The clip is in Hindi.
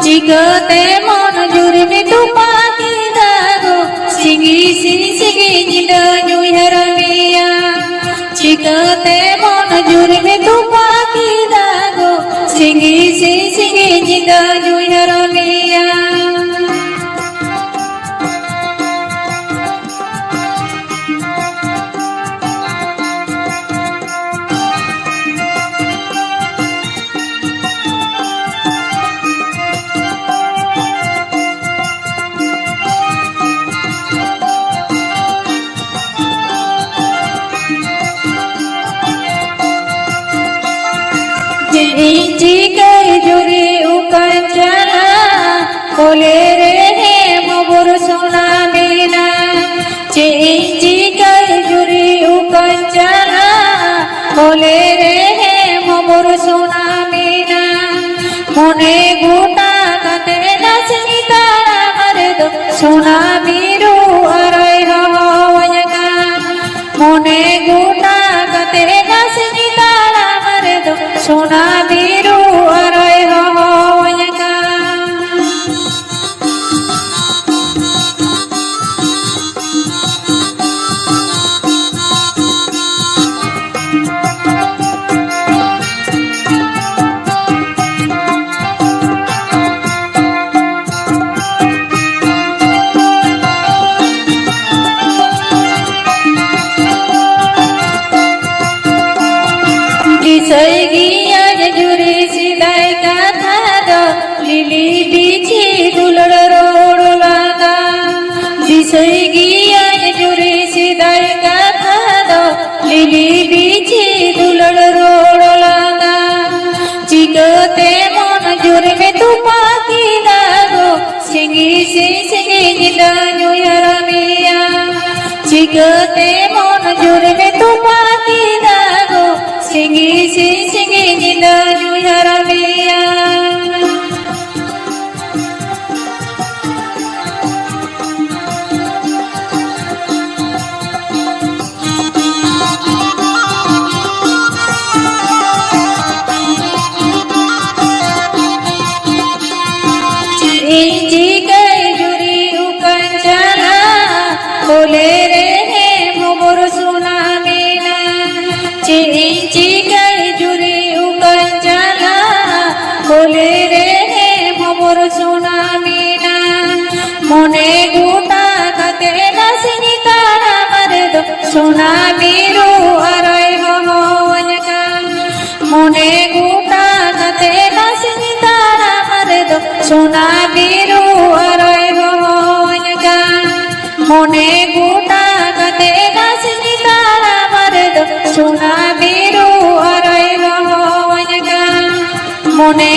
चिकते मन जुरी में तू पाकी दागो सिंगी सिंगी जिंदा न्यूहर मिया चिकते मन जुरी में तू पाकी दागो सिंगी सिंगी जिंदा न्यूहर मिया इंची कई जुरी उकंचना कोले रे हे मोबर सोना मीना इंची कई जुरी उकंचना कोले रे हे मोबर सोना मीना मोने गुटा कते नसनी तारा मरे दो सोना मीरू अरय हवयका मोने गुटा कते नसनी तारा मरे दो सोना मीरू अरय हवयका सैगिया जुरी सिलाई का था दो लिली बीची दुलड़ रोड लागा सैगिया जुरी सिलाई का था दो लिली बीची दुलड़ रोड लागा चिकते मन जुरी में तू पाकी दागो सिंगी सिंगी जिंदा न्यूहर मिया चिकते मन जुरी में तू पाकी दागो सिंगी सिंगी जिंदा न्यूहर मिया इंची कई जुरी उकंचना कोले रे हे मोबर सोना मीना इंची कई जुरी उकंचना कोले रे हे मोबर सोना मीना मोने गुटा कते नसनी तारा मरे दो सोना मीरू अरय हवयका मोने गुटा कते नसनी तारा मरे दो सोना मीरू अरय हवयका मोने गुटा कते नसनी तारा मरे दो सोना मीरू अरय हवयका मोने